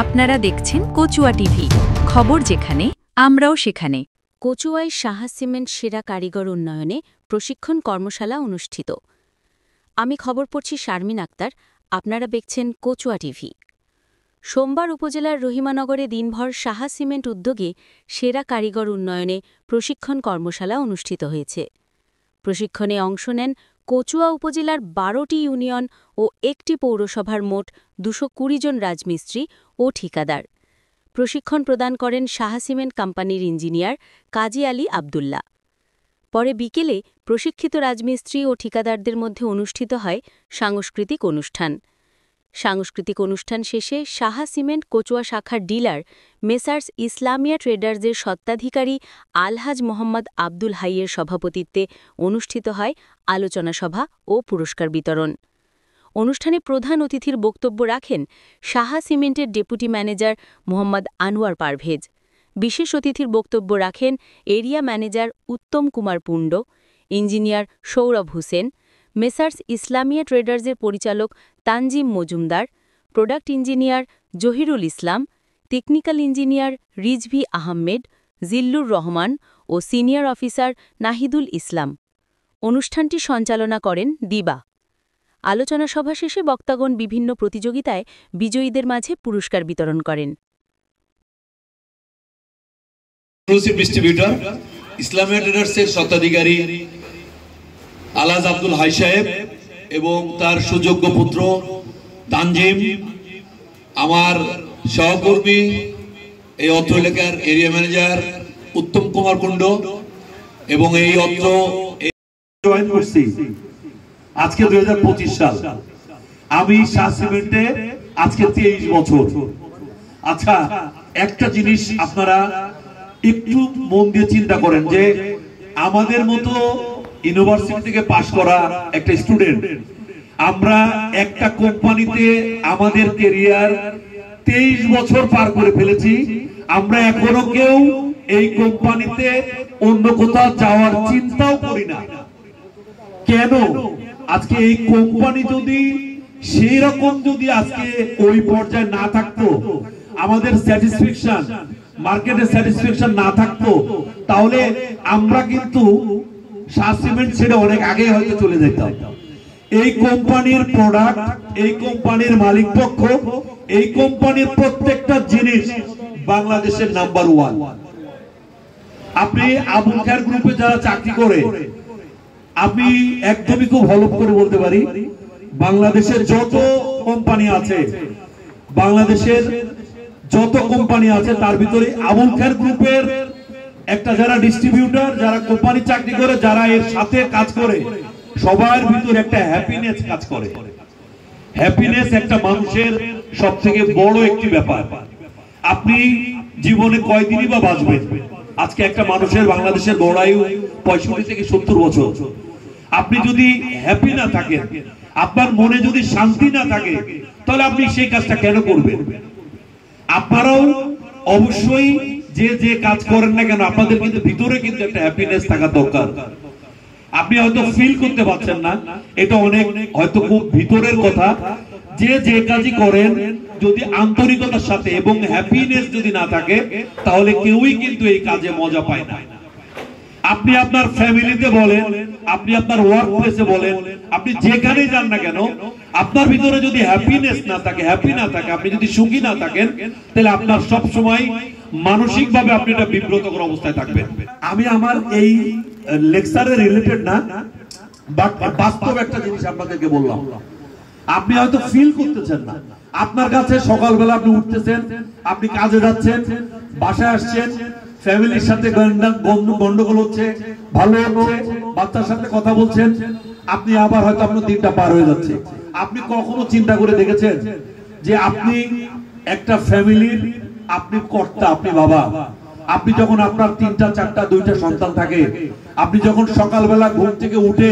আপনারা দেখছেন কচুয়া টিভি, খবর যেখানে আমরাও সেখানে। কচুয়ায় সাহা সিমেন্ট সেরা কারিগর উন্নয়নে প্রশিক্ষণ কর্মশালা অনুষ্ঠিত। আমি খবর পড়ছি শারমিন আক্তার, আপনারা দেখছেন কচুয়া টিভি। সোমবার উপজেলার রহিমানগরে দিনভর সাহা সিমেন্ট উদ্যোগে সেরা কারিগর উন্নয়নে প্রশিক্ষণ কর্মশালা অনুষ্ঠিত হয়েছে। প্রশিক্ষণে অংশ নেন কচুয়া উপজেলার ১২টি ইউনিয়ন ও একটি পৌরসভার মোট ২২০ জন রাজমিস্ত্রি ও ঠিকাদার। প্রশিক্ষণ প্রদান করেন সাহা সিমেন্ট কোম্পানির ইঞ্জিনিয়ার কাজী আলী আবদুল্লাহ। পরে বিকেলে প্রশিক্ষিত রাজমিস্ত্রি ও ঠিকাদারদের মধ্যে অনুষ্ঠিত হয় সাংস্কৃতিক অনুষ্ঠান। সাংস্কৃতিক অনুষ্ঠান শেষে সাহা সিমেন্ট কচুয়া শাখার ডিলার মেসার্স ইসলামিয়া ট্রেডার্সের স্বত্বাধিকারী আলহাজ মোহাম্মদ আব্দুল হাইয়ের সভাপতিত্বে অনুষ্ঠিত হয় আলোচনা সভা ও পুরস্কার বিতরণ। অনুষ্ঠানে প্রধান অতিথির বক্তব্য রাখেন সাহা সিমেন্টের ডেপুটি ম্যানেজার মোহাম্মদ আনোয়ার পারভেজ। বিশেষ অতিথির বক্তব্য রাখেন area manager Uttam Kumar পুণ্ড, engineer Sourav Hossain, messrs Islamia ট্রেডার্সের পরিচালক তানজিম মজুমদার, প্রোডাক্ট ইঞ্জিনিয়ার জহিরুল ইসলাম, টেকনিক্যাল ইঞ্জিনিয়ার রিজভি আহমেদ, জিল্লুর রহমান ও সিনিয়র অফিসার নাহিদুল ইসলাম। অনুষ্ঠানটি সঞ্চালনা করেন দিবা। আলোচনা সভা শেষে বক্তাগণ বিভিন্ন প্রতিযোগিতায় বিজয়ীদের মাঝে পুরস্কার বিতরণ করেন। ডিস্ট্রিবিউটর ইসলামিয়া ট্রেডার্সের স্বত্বাধিকারী আলহাজ আব্দুল হাই সাহেব এবং তার সুযোগ্য পুত্র তানজিম, আমার সহকর্মী এই অত্র এলাকার এরিয়া ম্যানেজার উত্তম কুমার কুণ্ড এবং এই অত্র জয়েন করছি আজকে ২০২৫ সাল। আমি সাহা সিমেন্টে আজকে ২৩ বছর। আচ্ছা, একটা জিনিস আপনারা একটু মন দিয়ে চিন্তা করেন যে আমাদের মতো ইউনিভার্সিটি থেকে পাশ করা একটা স্টুডেন্ট, আমরা একটা কোম্পানিতে আমাদের ক্যারিয়ার ২৩ বছর পার করে ফেলেছি। আমরা এখনো কেউ এই কোম্পানিতে অন্য কোথাও যাওয়ার চিন্তাও করি না। কেন? আজকে এই কোম্পানি যদি সেই রকম যদি আজকে ওই পর্যায়ে না থাকতো, আমাদের স্যাটিসফ্যাকশন মার্কেটে স্যাটিসফ্যাকশন না থাকতো, তাহলে আমরা কিন্তু সাহা সিমেন্ট ছেড়ে অনেক আগে হয়তো চলে যেতাম। এই কোম্পানির প্রোডাক্ট, এই কোম্পানির মালিক পক্ষ, এই কোম্পানির প্রত্যেকটা জিনিস বাংলাদেশের নাম্বার 1। আপনি আবুল খায়ের গ্রুপে যারা চাকরি করে, আমি একদমই খুব ভালো করে বলতে পারি, বাংলাদেশের যত কোম্পানি আছে, বাংলাদেশের যত কোম্পানি আছে তার ভিতরে আবুল খায়ের গ্রুপের একটা যারা ডিস্ট্রিবিউটর, যারা কোম্পানি চাকরি করে, যারা এর সাথে কাজ করে, সবার ভিতরে একটা হ্যাপিনেস কাজ করে। হ্যাপিনেস একটা মানুষের সবথেকে বড় একটি ব্যাপার। আপনি জীবনে কয়দিনই বা বাঁচবেন? আজকে একটা মানুষের বাংলাদেশের গড় আয়ু 65 থেকে 70 বছর। আপনি যদি হ্যাপি না থাকেন, আপনার মনে যদি শান্তি না থাকে, তাহলে আপনি সেই কাজটা কেন করবেন? আপনারাও অবশ্যই যে যে কাজ করেন না কেন, আপনাদের কিন্তু ভিতরে কিন্তু একটা হ্যাপিনেস থাকা দরকার। আপনি হয়তো ফিল করতে পারছেন না, এটা অনেক হয়তো খুব ভিতরের কথা। যে যে কাজই করেন যদি আন্তরিকতার সাথে এবং হ্যাপিনেস যদি না থাকে, তাহলে কেউই কিন্তু এই কাজে মজা পায় না। আপনি আপনার ফ্যামিলিতে বলেন, আপনি আপনার ওয়ার্ক প্লেসে বলেন, আপনি যেখানেই যান না কেন, আপনার ভিতরে যদি হ্যাপিনেস না থাকে, হ্যাপি না থাকে, আপনি যদি সুখী না থাকেন, তাহলে আপনার সব সময় মানসিক ভাবে আপনি একটা বিব্রতকর অবস্থায় থাকবেন। আমি আমার এই লেকচারে রিলেটেড না, বাট বাস্তব একটা জিনিস আপনাদেরকে বললাম। আপনি হয়তো ফিল করতেছেন না, আপনার কাছে সকালবেলা আপনি উঠতেছেন, আপনি কাজে যাচ্ছেন, বাসায় আসছেন, ফ্যামিলির সাথে গন্ডগোল হচ্ছে, ভালো হচ্ছে, বাচ্চার সাথে কথা বলছেন, আপনি আবার হয়তো আপনার দিনটা পার হয়ে যাচ্ছে। আপনি কখনো চিন্তা করে দেখেছেন যে আপনি একটা ফ্যামিলির আপনি কর্তা, আপনি বাবা, আপনি যখন আপনার 3টা 4টা 2টা সন্তান থাকে, আপনি যখন সকালবেলা ঘুম থেকে উঠে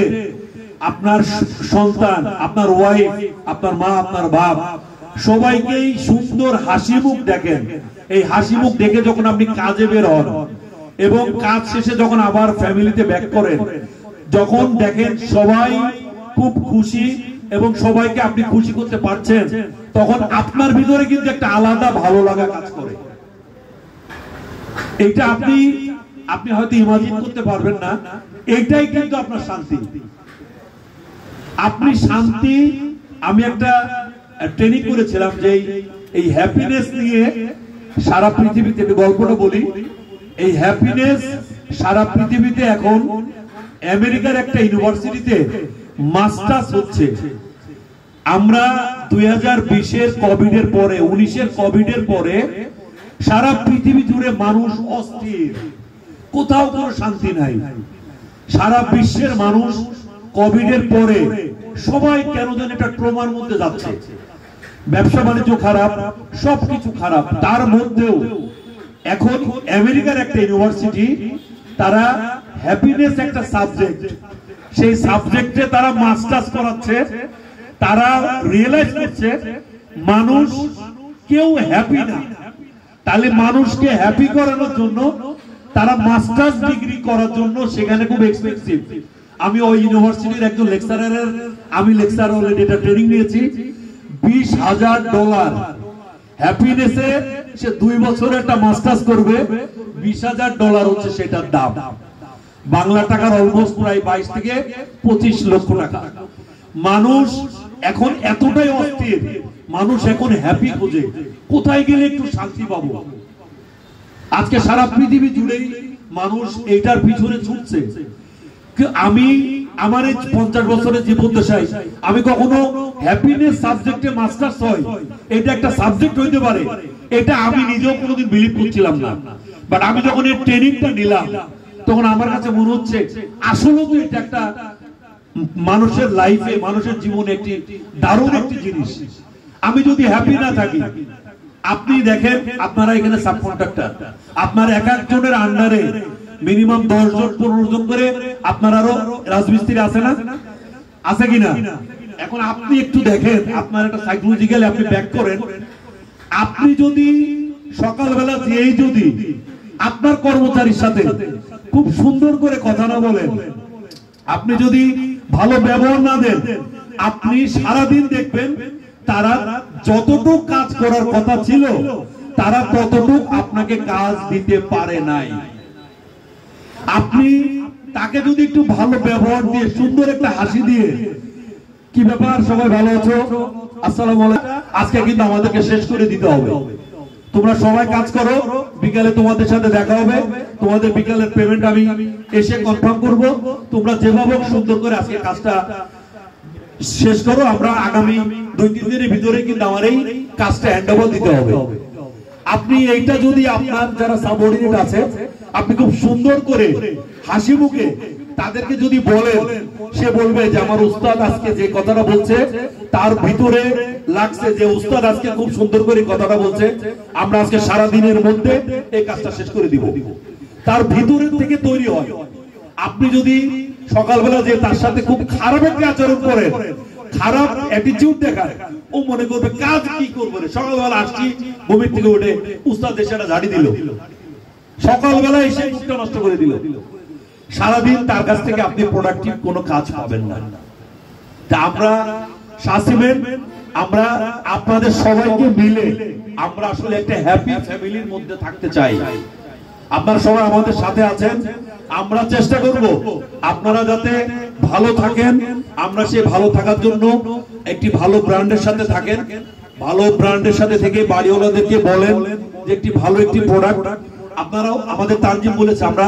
আপনার সন্তান, আপনার ওয়াইফ, আপনার মা, আপনার বাপ, সবাইকেই সুন্দর হাসি মুখ দেখেন। এই হাসি মুখ দেখে যখন আপনি কাজে বের হন এবং কাজ শেষে যখন আবার ফ্যামিলিতে ব্যাক করেন, যখন দেখেন সবাই খুব খুশি, এবং সবাইকে আপনি খুশি করতে পারছেন, তখন আপনার ভিতরে কিন্তু একটা আলাদা ভালো লাগা কাজ করে। এটা আপনি হয়তো ইমাজিন করতে পারবেন না, এইটাই কিন্তু আপনার শান্তি। আপনি শান্তি, আমি একটা ট্রেনিং করেছিলাম যে এই হ্যাপিনেস নিয়ে সারা পৃথিবীতে, গল্পটা বলি, এই হ্যাপিনেস সারা পৃথিবীতে এখন আমেরিকার একটা ইউনিভার্সিটিতে মাস্টার্স হচ্ছে। আমরা 2020-এর কোভিডের পরে, 19-এর কোভিডের পরে সারা পৃথিবী জুড়ে মানুষ অস্থির, কোথাও কোনো শান্তি নাই। সারা বিশ্বের মানুষ কোভিডের পরে সবাই কেন যেন একটা ট্রমার মধ্যে যাচ্ছে। ব্যবসা বাণিজ্য খারাপ, সবকিছু খারাপ। তার মধ্যেও এখন আমেরিকার একটা ইউনিভার্সিটি, তারা হ্যাপিনেস একটা সাবজেক্ট, সেই সাবজেক্টে তারা মাস্টার্স করাচ্ছে। তারা রিয়েলাইজ করছে মানুষ কেউ হ্যাপি না, তাহলে মানুষকে হ্যাপি করানোর জন্য তারা মাস্টার্স ডিগ্রি করার জন্য সেখানে খুব এক্সপেন্সিভ। আমি ওই ইউনিভার্সিটির একজন লেকচারারের, আমি লেকচার অলরেডি এটা ট্রেনিং নিয়েছি, $20,000 হ্যাপিনেসে সে 2 বছরে একটা মাস্টার্স করবে, $20,000 হচ্ছে সেটার দাম। বাংলা টাকার অলমোস্ট প্রায় 22 থেকে 25 লক্ষ টাকা। মানুষ এখন এতটাই অস্থির, মানুষ এখন হ্যাপি খোঁজে, কোথায় গেলে একটু শান্তি পাবো। আজকে সারা পৃথিবী জুড়েই মানুষ এইটার পিছনে ছুটছে। আমি আমার এই 50 বছরের জীবন দশায় আমি কখনো হ্যাপিনেস সাবজেক্টে মাস্টার্স হয়, এটা একটা সাবজেক্ট হইতে পারে, এটা আমি নিজেও কোনোদিন বিলিভ করছিলাম না। বাট আমি যখন এই ট্রেনিংটা নিলাম, তখন আমার কাছে মনে হচ্ছে আসলে তো এটা একটা মানুষের লাইফে, মানুষের জীবনে একটি দারুণ একটি জিনিস। আমি যদি হ্যাপি না থাকি, আপনি দেখেন আপনারা এখানে সাব কন্ট্রাক্টর, আপনার এক একজনের আন্ডারে মিনিমাম 10 জন 15 জন করে আপনার আরো রাজমিস্ত্রি আছে না, আছে কিনা? এখন আপনি একটু দেখেন, আপনার একটা সাইকোলজিক্যালি আপনি ব্যাক করেন, আপনি যদি সকালবেলা যেই যদি আপনার কর্মচারীর সাথে খুব সুন্দর করে কথা না বলেন, আপনি যদি ভালো ব্যবহার না দেন, আপনি সারাদিন দেখবেন তারা যতটুকু কাজ করার কথা ছিল তারা ততটুকু আপনাকে কাজ দিতে পারে নাই। আপনি তাকে যদি একটু ভালো ব্যবহার দিয়ে, সুন্দর একটা হাসি দিয়ে, কি ব্যাপার সবাই ভালো আছো, আসসালামু আলাইকুম, আজকে কিন্তু আমাদেরকে শেষ করে দিতে হবে, তোমরা সবাই কাজ করো, বিকালে তোমাদের সাথে দেখা হবে, তোমাদের বিকালের পেমেন্ট আমি এসে কনফার্ম করব, তোমরা যেভাবে সুন্দর করে আজকে কাজটা শেষ করো। আমরা আগামী 2-3 দিনের ভিতরে কিন্তু আমার এই কাজটা হ্যান্ডওভার দিতে হবে। আপনি এইটা যদি আপনার যারা সাবঅর্ডিনেট আছে, আপনি খুব সুন্দর করে হাসি মুখে তাদেরকে যদি বলেন, সে বলবে যে আমার উস্তাদ আজকে যে কথাটা বলছে তার ভিতরে লাগছে যে উস্তাদ আজকে খুব সুন্দর করে কথাটা বলছে, আমরা আজকে সারা দিনের মধ্যে এই কাজটা শেষ করে দিব। তার ভিতরের থেকে তৈরি হয়। আপনি যদি সকালবেলা যে তার সাথে খুব খারাপ একটা আচরণ করেন, খারাপ অ্যাটিটিউড দেখায়, ও মনে করবে কাজ কি করবো রে, সকালবেলা আসছি ঘুমের থেকে উঠে উস্তাদ এসে ঝাড়ি দিল, সকালবেলা এসে মুখটা নষ্ট করে দিল, সারাদিন তার কাছ থেকে আপনি প্রোডাক্টিভ কোনো কাজ পাবেন না। তা আমরা শাসিমেন, আমরা আপনাদের সবাইকে মিলে আমরা আসলে একটা হ্যাপি ফ্যামিলির মধ্যে থাকতে চাই। আপনারা সবাই আমাদের সাথে আছেন, আমরা চেষ্টা করব আপনারা যাতে ভালো থাকেন। আমরা সেই ভালো থাকার জন্য একটি ভালো ব্র্যান্ডের সাথে থাকেন, ভালো ব্র্যান্ডের সাথে থেকে বাড়িওয়ালাদেরকে বলেন যে একটি ভালো একটি প্রোডাক্ট। আপনারাও আমাদের তানজিম বলেছে, আমরা